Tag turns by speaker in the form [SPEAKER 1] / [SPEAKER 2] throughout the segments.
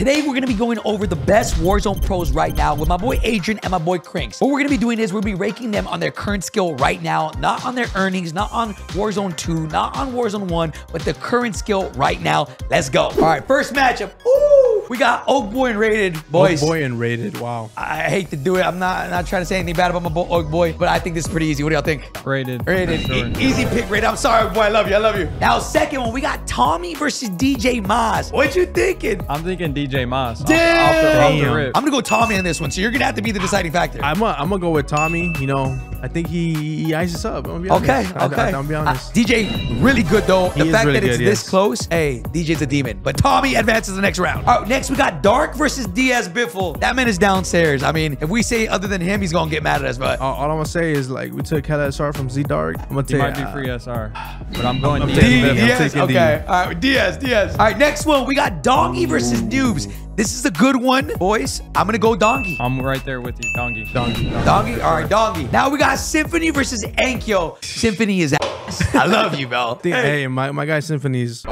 [SPEAKER 1] Today, we're going to be going over the best Warzone pros right now with my boy Adrian and my boy Crinks. What we're going to be doing is we'll be ranking them on their current skill right now, not on their earnings, not on Warzone 2, not on Warzone 1, but the current skill right now. Let's go. All right, first matchup. Ooh, we got Oak Boy and Rated, boys.
[SPEAKER 2] Oak Boy and Rated, wow.
[SPEAKER 1] I hate to do it. I'm not trying to say anything bad about my Oak Boy, but I think this is pretty easy. What do y'all think?
[SPEAKER 3] Rated.
[SPEAKER 1] Sure. Easy pick, Rated. I'm sorry, Oak Boy. I love you. I love you. Now, second one, we got Tommy versus DJ Moz. What you thinking?
[SPEAKER 3] I'm thinking DJ Moz.
[SPEAKER 1] Damn.
[SPEAKER 3] Off the rip.
[SPEAKER 1] I'm gonna go Tommy on this one, so you're gonna have to be the deciding factor.
[SPEAKER 2] I'm gonna go with Tommy. You know, I think he ices up. I'm gonna be honest.
[SPEAKER 1] Okay.
[SPEAKER 2] I'll be honest.
[SPEAKER 1] DJ, really good though. The fact that it's
[SPEAKER 2] good,
[SPEAKER 1] this close, hey, DJ's a demon. But Tommy advances the next round. All right, next we got Dark versus Diaz Biffle. That man is downstairs. I mean, if we say other than him, he's gonna get mad at us. But
[SPEAKER 2] all I'm gonna say is like we took Hella SR from Z Dark. I'm gonna
[SPEAKER 3] He
[SPEAKER 2] take.
[SPEAKER 3] might be free SR, but I'm going Diaz.
[SPEAKER 1] Diaz.
[SPEAKER 2] taking
[SPEAKER 1] Okay. All right, Diaz. All right, next one we got Dongy versus Noobs. This is a good one, boys. I'm gonna go Dongy.
[SPEAKER 3] I'm right there with you, Dongy.
[SPEAKER 1] Dongy? All right, Dongy. Now we got Symphony versus Ankyo. Symphony is ass. I love you, bro.
[SPEAKER 2] Hey, my guy Symphony's.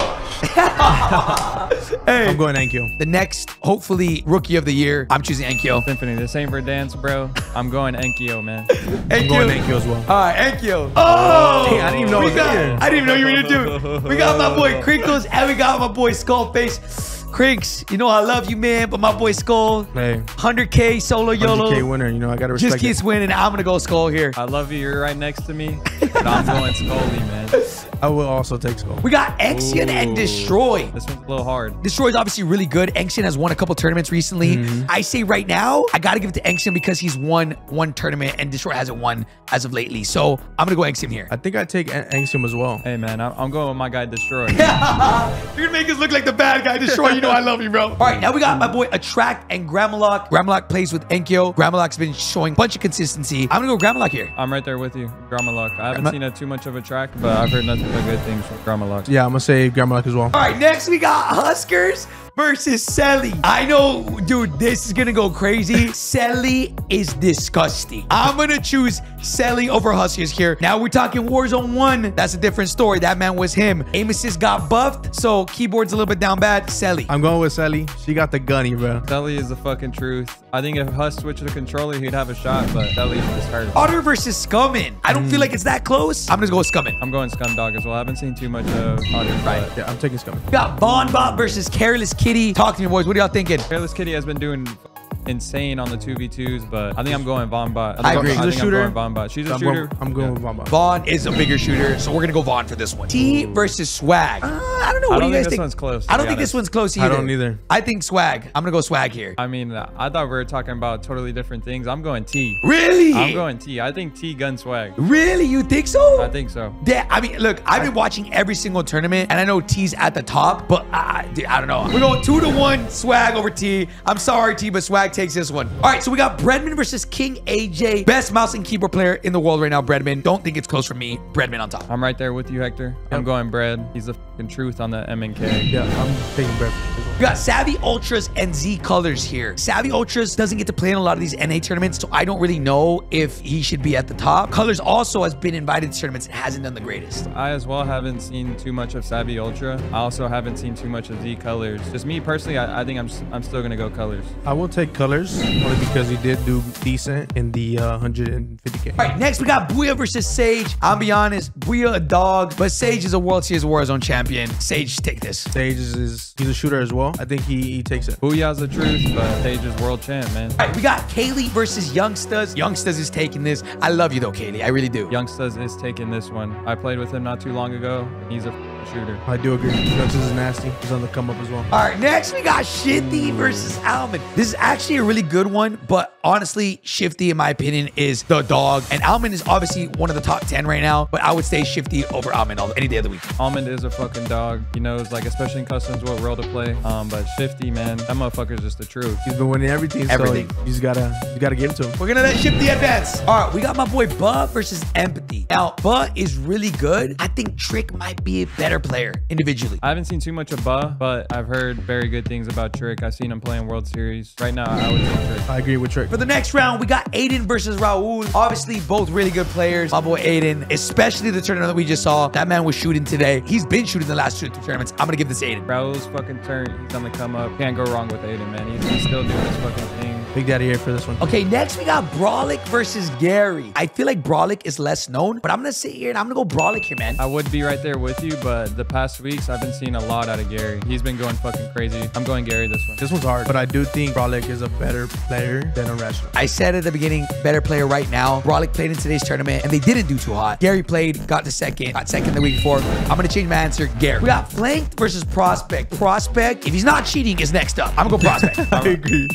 [SPEAKER 1] Hey.
[SPEAKER 2] I'm going Ankyo.
[SPEAKER 1] The next, hopefully, rookie of the year, I'm choosing Ankyo.
[SPEAKER 3] Symphony, this ain't for dance, bro. I'm going Enkyo, man.
[SPEAKER 2] I'm going Ankyo as well.
[SPEAKER 1] All right, Ankyo. Oh!
[SPEAKER 2] Hey, I didn't even know it was there.
[SPEAKER 1] I didn't even know you were going to do. We got my boy Crinkles and we got my boy Skullface. Crinks, you know I love you, man, but my boy Skull,
[SPEAKER 2] Hey,
[SPEAKER 1] 100K solo YOLO.
[SPEAKER 2] 100K winner. You know I gotta respect
[SPEAKER 1] Just keeps winning. I'm gonna go Skull here.
[SPEAKER 3] I love you. You're right next to me, but I'm going Scully, man.
[SPEAKER 2] I will also take Skull.
[SPEAKER 1] We got Exian and Destroy.
[SPEAKER 3] This one's a little hard.
[SPEAKER 1] Destroy's obviously really good. Exian has won a couple tournaments recently. I say right now, I gotta give it to Exian because he's won one tournament and Destroy hasn't won as of lately. So I'm gonna go Exian here.
[SPEAKER 2] I think I take Angstrom as well.
[SPEAKER 3] Hey, man, I'm going with my guy Destroy.
[SPEAKER 1] You're gonna make us look like the bad guy, Destroy. You know I love you, bro. All right, now we got my boy Attract and Gramalock. Gramalock plays with Enkyo. Gramalock's been showing a bunch of consistency. I'm gonna go Gramalock here.
[SPEAKER 3] I'm right there with you, Gramalock. I haven't seen too much of a track, but I've heard nothing but good things from Gramalock.
[SPEAKER 2] Yeah, I'm gonna say Gramalock as well.
[SPEAKER 1] All right, next we got Huskers versus Selly. I know, dude, this is gonna go crazy. Selly is disgusting. I'm gonna choose Selly over Huskers here. Now we're talking Warzone 1. That's a different story. That man was him. Aim assist got buffed, so keyboard's a little bit down bad. Selly.
[SPEAKER 2] I'm going with Sally. She got the gunny, bro.
[SPEAKER 3] Scully is the fucking truth. I think if Huss switched the controller, he'd have a shot, but Scully just hurt.
[SPEAKER 1] Otter versus Scummin. I don't feel like it's that close. I'm gonna go with Scummin.
[SPEAKER 3] I'm going Scumdog as well. I haven't seen too much of Otter.
[SPEAKER 1] Right.
[SPEAKER 2] Yeah, I'm taking Scummy.
[SPEAKER 1] We got Bonbot versus Careless Kitty. Talk to me, boys. What are y'all thinking?
[SPEAKER 3] Careless Kitty has been doing insane on the 2v2s, but I think I'm going Von Bot.
[SPEAKER 1] I agree.
[SPEAKER 3] I
[SPEAKER 2] She's a
[SPEAKER 3] think
[SPEAKER 2] shooter.
[SPEAKER 3] I'm going Von Bot. She's a
[SPEAKER 2] I'm
[SPEAKER 3] shooter.
[SPEAKER 2] I'm going with Bomba.
[SPEAKER 1] Vaughn is a bigger shooter, so we're gonna go Vaughn for this one. T versus Swag. I don't know. What do you guys
[SPEAKER 3] this
[SPEAKER 1] think?
[SPEAKER 3] one's close.
[SPEAKER 1] I don't think this one's close either.
[SPEAKER 2] I don't either.
[SPEAKER 1] I think Swag. I'm gonna go Swag here.
[SPEAKER 3] I mean, I thought we were talking about totally different things. I'm going T.
[SPEAKER 1] Really?
[SPEAKER 3] I'm going T. I think T gun swag.
[SPEAKER 1] Really? You think so?
[SPEAKER 3] I think so.
[SPEAKER 1] Yeah. I mean, look, I've been watching every single tournament, and I know T's at the top, but dude, I don't know. We're going 2-1 Swag over T. I'm sorry, T, but Swag takes this one. All right, so we got Breadman versus King AJ. Best mouse and keyboard player in the world right now, Breadman. Don't think it's close for me. Breadman on top.
[SPEAKER 3] I'm right there with you, Hector. I'm going Bread. He's the fucking truth on the MNK.
[SPEAKER 2] Yeah, I'm taking Breath.
[SPEAKER 1] We got Savvy Ultras and Z Colors here. Savvy Ultras doesn't get to play in a lot of these NA tournaments, so I don't really know if he should be at the top. Colors also has been invited to tournaments and hasn't done the greatest.
[SPEAKER 3] I as well haven't seen too much of Savvy Ultra. I also haven't seen too much of Z Colors. Just me personally, I think I'm still gonna go Colors.
[SPEAKER 2] I will take Colors only because he did do decent in the 150K.
[SPEAKER 1] All right, next we got Booyah versus Sage. I'll be honest, Booyah a dog, but Sage is a World Series Warzone champion. Sage, take this.
[SPEAKER 2] Sage he's a shooter as well. I think he takes it.
[SPEAKER 3] Booyah's the truth, but Sage is world champ, man.
[SPEAKER 1] All right, we got Kaylee versus Youngstas. Youngstas is taking this. I love you though, Kaylee. I really do.
[SPEAKER 3] Youngstas is taking this one. I played with him not too long ago. He's a shooter.
[SPEAKER 2] I do agree. Youngsters is nasty. He's on the come up as well.
[SPEAKER 1] All right, next we got Shifty versus Almond. This is actually a really good one, but honestly, Shifty, in my opinion, is the dog. And Almond is obviously one of the top 10 right now, but I would say Shifty over Almond any day of the week.
[SPEAKER 3] Almond is a fucking dog. He knows, like, especially in customs, what role to play. But Shifty, man, that motherfucker's just the truth.
[SPEAKER 2] He's been winning everything.
[SPEAKER 1] Everything.
[SPEAKER 2] So you just gotta give it to him.
[SPEAKER 1] We're gonna let Shifty advance. All right, we got my boy Buh versus Empathy. Now, Buh is really good. I think Trick might be a better better player individually?
[SPEAKER 3] I haven't seen too much of Ba, but I've heard very good things about Trick. I've seen him play in World Series. Right now, I would take Trick.
[SPEAKER 2] I agree with Trick.
[SPEAKER 1] For the next round, we got Aiden versus Raul. Obviously, both really good players. My boy Aiden, especially the tournament that we just saw. That man was shooting today. He's been shooting the last 2 tournaments. I'm going to give this to Aiden.
[SPEAKER 3] Raul's fucking turn. He's on the come up. Can't go wrong with Aiden, man. He's still doing his fucking thing.
[SPEAKER 2] Big Daddy here for this one.
[SPEAKER 1] Okay, next we got Brawlic versus Gary. I feel like Brawlic is less known, but I'm going to sit here and I'm going to go Brawlic here, man.
[SPEAKER 3] I would be right there with you, but the past weeks, I've been seeing a lot out of Gary. He's been going fucking crazy. I'm going Gary this one.
[SPEAKER 2] This one's hard, but I do think Brolic is a better player than Irrational.
[SPEAKER 1] I said at the beginning, better player right now. Brawlic played in today's tournament, and they didn't do too hot. Gary played, got second the week before. I'm going to change my answer, Gary. We got Flanked versus Prospect. Prospect, if he's not cheating, is next up. I'm going to go Prospect.
[SPEAKER 2] I agree.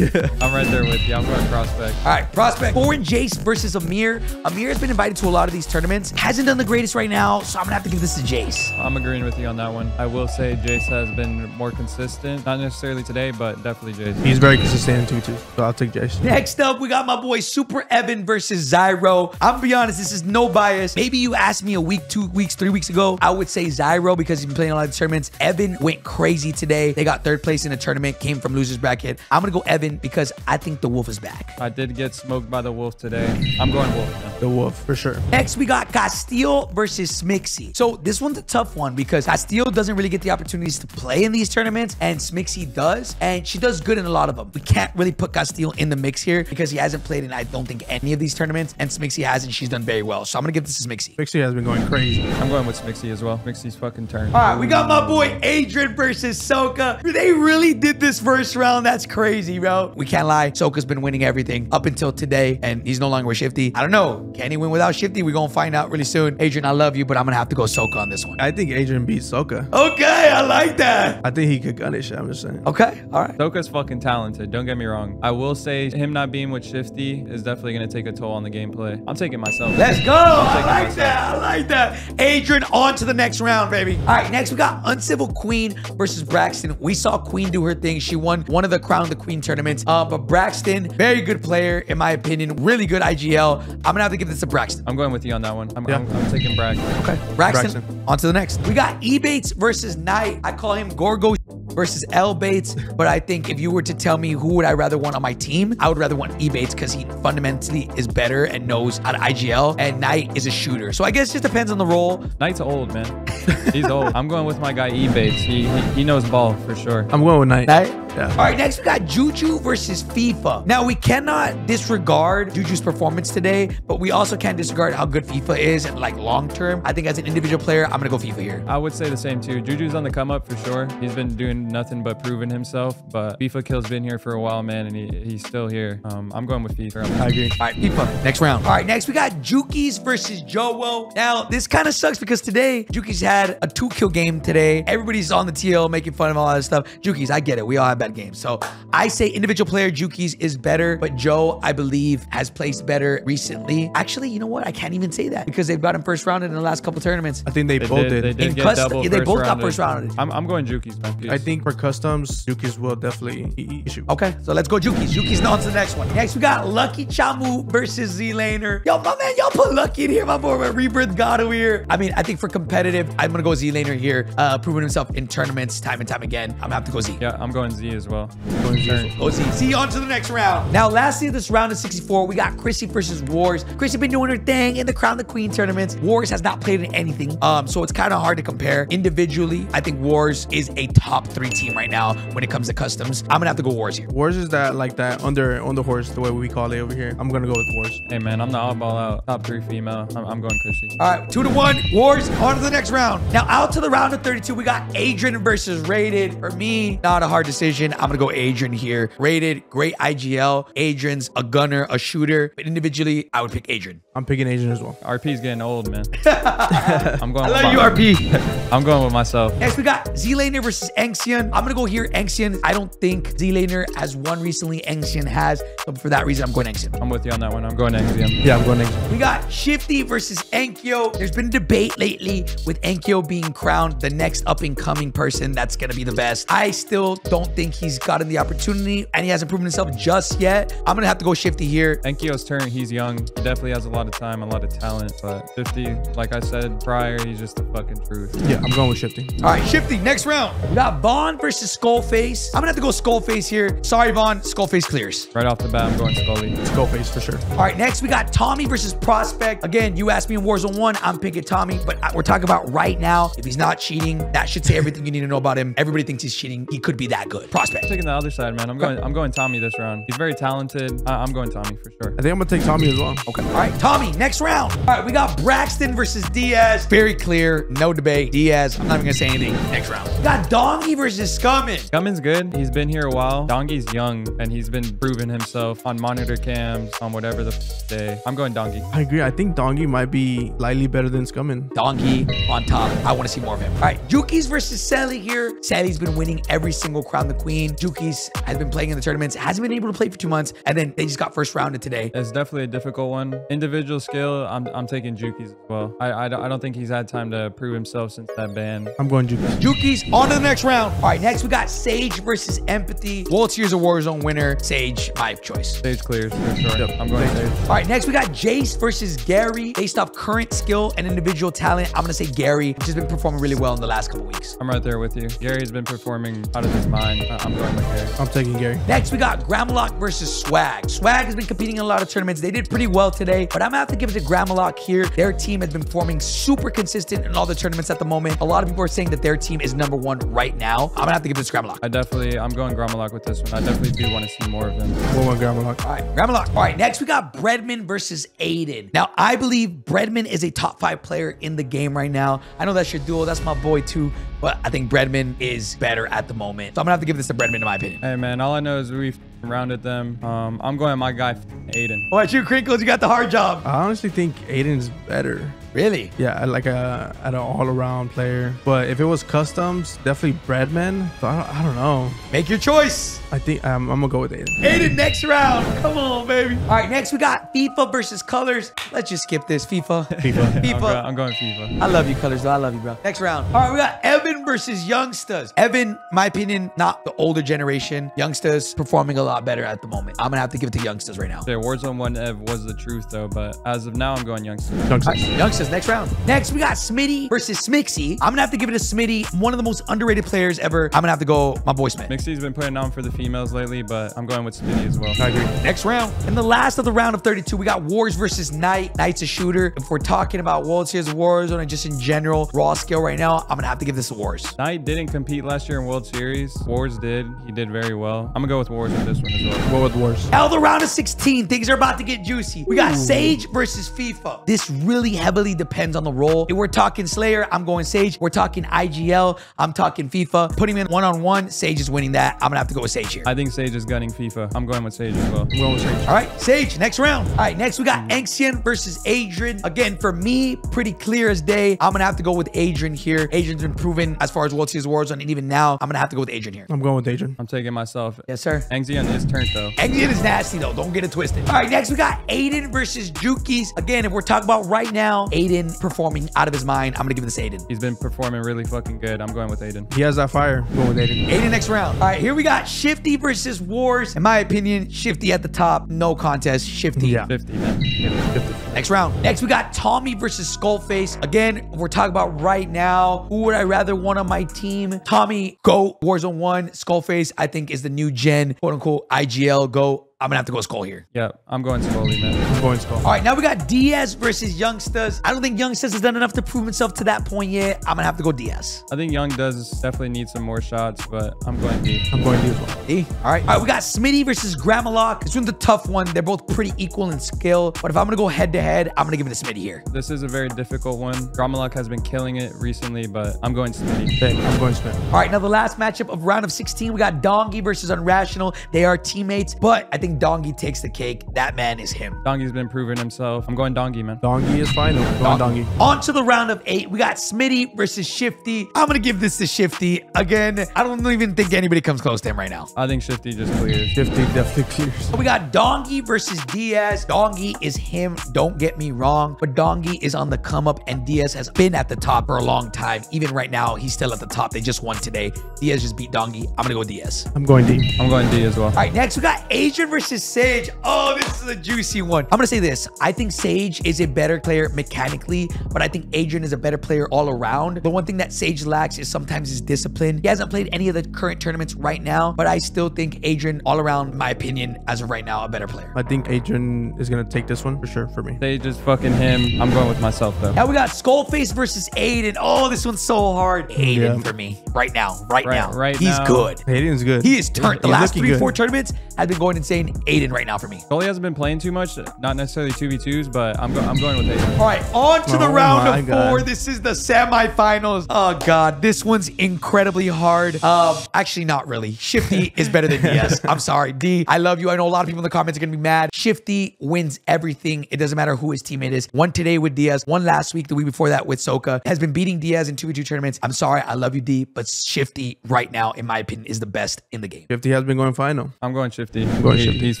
[SPEAKER 2] Yeah.
[SPEAKER 3] I'm right there with you. I'm going Prospect.
[SPEAKER 1] All right, Prospect. Foreign Jace versus Amir. Amir has been invited to a lot of these tournaments. Hasn't done the greatest right now, so I'm going to have to give this to Jace.
[SPEAKER 3] I'm agreeing with you on that one. I will say Jace has been more consistent. Not necessarily today, but definitely Jace.
[SPEAKER 2] He's very consistent in 2-2, so I'll take Jace.
[SPEAKER 1] Next up, we got my boy Super Evan versus Zyro. I'm gonna be honest, this is no bias. Maybe you asked me a week, 2 weeks, 3 weeks ago, I would say Zyro because he's been playing a lot of tournaments. Evan went crazy today. They got 3rd place in a tournament, came from loser's bracket. I'm gonna go Evan because I think the Wolf is back.
[SPEAKER 3] I did get smoked by the Wolf today. I'm going Wolf, man.
[SPEAKER 2] The Wolf, for sure.
[SPEAKER 1] Next, we got Castile versus Smixy. So this one's a tough one because Castile doesn't really get the opportunities to play in these tournaments, and Smixy does, and she does good in a lot of them. We can't really put Castile in the mix here because he hasn't played in, I don't think, any of these tournaments, and Smixy has, and she's done very well. So I'm gonna give this to Smixy.
[SPEAKER 2] Smixy has been going crazy.
[SPEAKER 3] I'm going with Smixy as well. Smixy's fucking turn.
[SPEAKER 1] All right, we got my boy Adrian versus Soka. They really did this first round. That's crazy, bro. We can't lie. Soka's been winning everything up until today, and he's no longer with Shifty. I don't know. Can he win without Shifty? We're gonna find out really soon. Adrian, I love you, but I'm gonna have to go Soka on this one.
[SPEAKER 2] I think Adrian beats Soka.
[SPEAKER 1] Okay, I like that.
[SPEAKER 2] I think he could gun it shit, I'm just saying.
[SPEAKER 1] Okay, all right.
[SPEAKER 3] Soka's fucking talented. Don't get me wrong. I will say him not being with Shifty is definitely going to take a toll on the gameplay. I'm taking myself.
[SPEAKER 1] Let's go. I like that. I like that. Adrian, on to the next round, baby. All right, next we got Uncivil Queen versus Braxton. We saw Queen do her thing. She won one of the Crown the Queen tournaments. But Braxton, very good player, in my opinion. Really good IGL. I'm going to have to give this to Braxton.
[SPEAKER 3] I'm going with you on that one. I'm taking Braxton.
[SPEAKER 1] Okay, Braxton. On to the next. We got E-Bates versus Knight. I call him Gorgo versus L-Bates, but I think if you were to tell me who would I rather want on my team, I would rather want E-Bates because he fundamentally is better and knows how to IGL, and Knight is a shooter. So I guess it just depends on the role.
[SPEAKER 3] Knight's old, man. He's old. I'm going with my guy E-Bates. He knows ball for sure.
[SPEAKER 2] I'm going with Knight.
[SPEAKER 1] Knight?
[SPEAKER 2] Yeah.
[SPEAKER 1] All right, next we got Juju versus FIFA. Now, we cannot disregard Juju's performance today, but we also can't disregard how good FIFA is and like long term. I think as an individual player, I'm gonna go FIFA here.
[SPEAKER 3] I would say the same too. Juju's on the come up for sure. He's been doing nothing but proving himself, but FIFA Kill's been here for a while, man, and he's still here. I'm going with FIFA.
[SPEAKER 2] I agree.
[SPEAKER 1] All right, FIFA, next round. All right, next we got Juki's versus Jowo. Now, this kind of sucks because today, Juki's had a 2-kill game today. Everybody's on the TL making fun of all that stuff. Juki's, I get it. We all have bad games. So I say individual player Juki's is better, but Joe, I believe, has placed better recently. Actually, you know what? I can't even say that because they've gotten first rounded in the last couple tournaments.
[SPEAKER 2] I think they both did.
[SPEAKER 3] They did get double
[SPEAKER 1] they both got
[SPEAKER 3] rounded.
[SPEAKER 1] first rounded.
[SPEAKER 3] I'm going Juki's, man.
[SPEAKER 2] I think for customs, Juki's will definitely issue.
[SPEAKER 1] Okay, so let's go Juki's. Juki's on to the next one. Next, we got Lucky Chamu versus Z-Laner. Yo, my man, y'all put Lucky in here, my boy, Rebirth God over here. I mean, I think for competitive, I'm gonna go Z-Laner here, proving himself in tournaments time and time again. I'm gonna have to go Z.
[SPEAKER 3] Yeah, I'm going Z as well.
[SPEAKER 2] Going Z as well.
[SPEAKER 1] Go Z. Z on to the next round. Now, lastly, this round of 64, we got Chrissy versus Wars. Chrissy been doing her thing in the Crown the Queen tournaments. Wars has not played in anything, so it's kind of hard to compare. Individually, I think Wars is a top 3 team right now when it comes to customs. I'm gonna have to go Wars here.
[SPEAKER 2] Wars is that like that on the horse, the way we call it over here. I'm gonna go with Wars.
[SPEAKER 3] Hey, man, I'm the oddball out. Top 3 female. I'm going Chrissy.
[SPEAKER 1] All right, 2-1. Wars on to the next round. Now, out to the round of 32, we got Adrian versus Rated. For me, not a hard decision. I'm gonna go Adrian here. Rated, great IGL. Adrian's a gunner, a shooter. But individually, I would pick Adrian.
[SPEAKER 2] I'm picking Adrian as well.
[SPEAKER 3] RP's getting old, man. I'm going.
[SPEAKER 1] I love you, RP.
[SPEAKER 3] I'm going with myself.
[SPEAKER 1] Next, we got Z-Laner versus Enxion. I'm gonna go here, Enxion. I don't think Z-Laner has won recently. Enxion has. So for that reason, I'm going Enxion.
[SPEAKER 3] I'm with you on that one. I'm going Enxion.
[SPEAKER 2] Yeah, I'm going Enxion.
[SPEAKER 1] We got Shifty versus Enkyo. There's been a debate lately with Enkyo being crowned the next up-and-coming person that's gonna be the best. I still don't think think he's gotten the opportunity and he hasn't proven himself just yet. I'm going to have to go Shifty here.
[SPEAKER 3] Enkyo's turn. He's young. He definitely has a lot of time, a lot of talent. But 50, like I said prior, he's just the fucking truth.
[SPEAKER 2] Yeah, I'm going with Shifty.
[SPEAKER 1] All right, Shifty, next round. We got Vaughn versus Skullface. I'm going to have to go Skullface here. Sorry, Vaughn. Skullface clears.
[SPEAKER 3] Right off the bat, I'm going Scully.
[SPEAKER 2] Skullface for sure.
[SPEAKER 1] All right, next we got Tommy versus Prospect. Again, you asked me in Warzone 1, I'm picking Tommy, but we're talking about right now. If he's not cheating, that should say everything you need to know about him. Everybody thinks he's cheating. He could be that good. Prospect.
[SPEAKER 3] I'm taking the other side, man. I'm going Tommy this round. He's very talented. I'm going Tommy for sure.
[SPEAKER 2] I think I'm gonna take Tommy as well.
[SPEAKER 1] Okay. All right, Tommy, next round. All right, we got Braxton versus Diaz. Very clear, no debate. Diaz, I'm not even gonna say anything. Next round. We got Dongy versus Scummin.
[SPEAKER 3] Scummin's good. He's been here a while. Dongy's young, and he's been proving himself on monitor cams, on whatever the day. I'm going Dongy.
[SPEAKER 2] I agree. I think Dongy might be slightly better than Scummin.
[SPEAKER 1] Dongy on top. I want to see more of him. All right, Juki's versus Sally here. Sally's been winning every single Crown the Queen. Juki's has been playing in the tournaments, hasn't been able to play for 2 months, and then they just got first rounded today.
[SPEAKER 3] It's definitely a difficult one. Individual skill, I'm taking Juki's as well. I don't think he's had time to prove himself since that ban.
[SPEAKER 2] I'm going Juki.
[SPEAKER 1] Juki's on to the next round. All right, next we got Sage versus Empathy. World Series of Warzone winner. Sage, my choice.
[SPEAKER 3] Sage clears for sure. Yep. I'm going Sage.
[SPEAKER 1] All right, next we got Jace versus Gary. Based off current skill and individual talent, I'm going to say Gary, which has been performing really well in the last couple weeks.
[SPEAKER 3] I'm right there with you. Gary's been performing out of his mind. I'm going with Gary.
[SPEAKER 2] I'm taking Gary.
[SPEAKER 1] Next, we got Gramalock versus Swag. Swag has been competing in a lot of tournaments. They did pretty well today, but I'm gonna have to give it to Gramalock here. Their team has been performing super consistent in all the tournaments at the moment. A lot of people are saying that their team is #1 right now. I'm gonna have to give it to Gramalock.
[SPEAKER 3] I'm going Gramalock with this one. I definitely do want to see more of him.
[SPEAKER 2] We'll want Gramalock.
[SPEAKER 1] All right, Gramalock. All right, next we got Breadman versus Aiden. Now, I believe Breadman is a top 5 player in the game right now. I know that's your duo. That's my boy too, but I think Breadman is better at the moment. So I'm gonna have to give this to Breadman in my opinion.
[SPEAKER 3] Hey man, all I know is we rounded them. I'm going my guy Aiden.
[SPEAKER 1] What about you, Crinkles? You got the hard job.
[SPEAKER 2] I honestly think Aiden's better.
[SPEAKER 1] Really?
[SPEAKER 2] Yeah, like at an all-around player. But if it was customs, definitely Breadman. So I don't know.
[SPEAKER 1] Make your choice.
[SPEAKER 2] I think I'm gonna go with Aiden.
[SPEAKER 1] Aiden, next round. Come on, baby. All right, next we got FIFA versus Colors. Let's just skip this. FIFA. FIFA.
[SPEAKER 3] I'm going FIFA.
[SPEAKER 1] I love you, Colors, though. I love you, bro. Next round. All right, we got Evan versus Youngsters. Evan, my opinion, not the older generation. Youngsters performing a lot better at the moment. I'm gonna have to give it to Youngsters right now.
[SPEAKER 3] Yeah, Warzone 1 Ev was the truth though, but as of now, I'm going Youngsters.
[SPEAKER 1] Right, Youngsters, next round. Next, we got Smitty versus Smixy. I'm gonna have to give it to Smitty, one of the most underrated players ever. I'm gonna have to go my boy Smith.
[SPEAKER 3] Mixie's been putting on for the females lately, but I'm going with Smitty as well.
[SPEAKER 2] I agree.
[SPEAKER 1] Next round. And the last of the round of 32, we got Wars versus Knight. Knight's a shooter. If we're talking about World Series of Warzone and just in general, raw skill right now, I'm gonna have to give this to Wars.
[SPEAKER 3] Knight didn't compete last year in World Series. Wars did. He did very well. I'm gonna go with Wars with this one as well.
[SPEAKER 2] Go with Wars.
[SPEAKER 1] Now the round of 16, things are about to get juicy. We got Sage versus FIFA. This really heavily depends on the role. If we're talking Slayer, I'm going Sage. We're talking IGL, I'm talking FIFA. Putting him in one-on-one, Sage is winning that. I'm gonna have to go with Sage here.
[SPEAKER 3] I think Sage is gunning FIFA. I'm going with Sage as well.
[SPEAKER 2] I'm going with Sage.
[SPEAKER 1] All right, Sage, next round. All right, next we got Anxian versus Adrian. Again, for me, pretty clear as day. I'm gonna have to go with Adrian here. Adrian's been proven as far as World Series of Warzone, and even now, I'm gonna have to go with Adrian here.
[SPEAKER 2] I'm going with Adrian.
[SPEAKER 3] I'm taking myself.
[SPEAKER 1] Yes, sir.
[SPEAKER 3] Anxian is turned though.
[SPEAKER 1] Anxian is nasty though. Don't get it twisted. All right, next we got Aiden versus Juki's. Again, if we're talking about right now, Aiden performing out of his mind. I'm gonna give this to Aiden.
[SPEAKER 3] He's been performing really fucking good. I'm going with Aiden.
[SPEAKER 2] He has that fire. I'm going with Aiden.
[SPEAKER 1] Aiden next round. All right, here we got Shifty versus Wars. In my opinion, Shifty at the top. No contest. Shifty.
[SPEAKER 2] Yeah.
[SPEAKER 3] 50, man. 50.
[SPEAKER 1] Next round. Next, we got Tommy versus Skullface. Again, we're talking about right now. Who would I rather want on my team? Tommy, go. Warzone 1. Skullface, I think, is the new gen, quote unquote, IGL. Go. I'm gonna have to go Skull here.
[SPEAKER 3] Yeah, I'm going Scully, man.
[SPEAKER 2] I'm going Skull.
[SPEAKER 1] All right, now we got Diaz versus Youngsters. I don't think Youngsters has done enough to prove himself to that point yet. I'm gonna have to go Diaz.
[SPEAKER 3] I think Young does definitely need some more shots, but I'm going D.
[SPEAKER 2] I'm going D as well.
[SPEAKER 1] D. All right, we got Smitty versus Gramalock. This one's a tough one. They're both pretty equal in skill, but if I'm gonna go head to head, I'm gonna give it to Smitty here.
[SPEAKER 3] This is a very difficult one. Gramalock has been killing it recently, but I'm going Smitty.
[SPEAKER 2] Same. I'm going Smith.
[SPEAKER 1] All right, now the last matchup of round of 16, we got Dongy versus Unrational. They are teammates, but I think Dongy takes the cake. That man is him.
[SPEAKER 3] Dongy's been proving himself. I'm going Dongy, man.
[SPEAKER 2] Dongy is fine. I'm going Dongy.
[SPEAKER 1] On to the round of 8. We got Smitty versus Shifty. I'm going to give this to Shifty. Again, I don't even think anybody comes close to him right now.
[SPEAKER 3] I think Shifty just clears.
[SPEAKER 2] Shifty definitely clears.
[SPEAKER 1] We got Dongy versus Diaz. Dongy is him. Don't don't get me wrong, but Dongi is on the come up and Diaz has been at the top for a long time. Even right now, he's still at the top. They just won today. Diaz just beat Dongi. I'm gonna go with Diaz.
[SPEAKER 2] I'm going D.
[SPEAKER 3] I'm going D as well.
[SPEAKER 1] All right, next we got Adrian versus Sage. Oh, this is a juicy one. I'm gonna say this. I think Sage is a better player mechanically, but I think Adrian is a better player all around. The one thing that Sage lacks is sometimes his discipline. He hasn't played any of the current tournaments right now, but I still think Adrian, all around, in my opinion, as of right now, a better player.
[SPEAKER 2] I think Adrian is going to take this one for sure for me.
[SPEAKER 3] They just fucking him. I'm going with myself, though.
[SPEAKER 1] Now we got Skullface versus Aiden. Oh, this one's so hard. Aiden for me. Right now. Right now. He's good.
[SPEAKER 2] Aiden's good.
[SPEAKER 1] He is turned. The
[SPEAKER 2] He's
[SPEAKER 1] last
[SPEAKER 2] looking
[SPEAKER 1] 3-4
[SPEAKER 2] good.
[SPEAKER 1] tournaments have been going insane. Aiden right now for me.
[SPEAKER 3] Goalie hasn't been playing too much. Not necessarily 2v2s, but I'm going with Aiden.
[SPEAKER 1] All right, on to the
[SPEAKER 2] Oh
[SPEAKER 1] round
[SPEAKER 2] my
[SPEAKER 1] of
[SPEAKER 2] God.
[SPEAKER 1] 4. This is the semifinals. Oh, God. This one's incredibly hard. Actually, not really. Shifty is better than DS. I'm sorry. D, I love you. I know a lot of people in the comments are going to be mad. Shifty wins everything. It doesn't matter who his teammate is. One today with Diaz. One last week, the week before that with Soka. Has been beating Diaz in 2v2 tournaments. I'm sorry. I love you, D, but Shifty right now, in my opinion, is the best in the game.
[SPEAKER 2] 50 has been going final.
[SPEAKER 3] I'm going Shifty.
[SPEAKER 2] going Shifty.
[SPEAKER 3] He's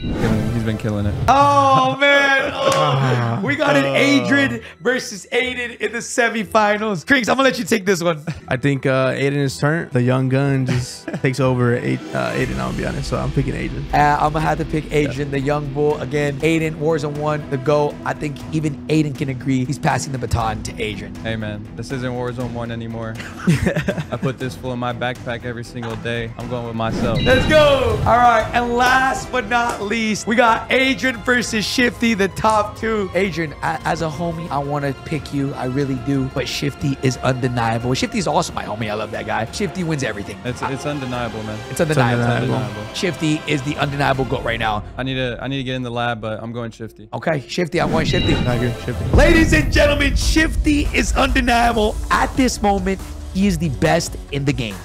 [SPEAKER 3] been killing it.
[SPEAKER 1] Oh, man. Oh, we got an Adrian versus Aiden in the semifinals. Krings, I'm going to let you take this one.
[SPEAKER 2] I think Aiden is turned. The young gun just takes over Aiden, I'll be honest. So I'm picking Aiden.
[SPEAKER 1] I'm going to have to pick Adrian, the young bull. Again, Aiden, Warzone 1, the GOAT. I think even Aiden can agree he's passing the baton to Adrian.
[SPEAKER 3] Hey, man, this isn't Warzone 1 anymore. I put this full in my backpack every single day. I'm going with myself.
[SPEAKER 1] Let's go. All right. And last but not least, we got Adrian versus Shifty, the top 2. Adrian, as a homie, I want to pick you. I really do. But Shifty is undeniable. Shifty's also my homie. I love that guy. Shifty wins everything.
[SPEAKER 3] It's undeniable, man.
[SPEAKER 1] It's undeniable.
[SPEAKER 3] undeniable.
[SPEAKER 1] Shifty is the undeniable GOAT right now.
[SPEAKER 3] I need to get in the lab, but I'm going Shifty.
[SPEAKER 1] Okay, Shifty. I'm going Shifty.
[SPEAKER 2] I agree. Shifty.
[SPEAKER 1] Ladies and gentlemen, Shifty is undeniable. At this moment, he is the best in the game.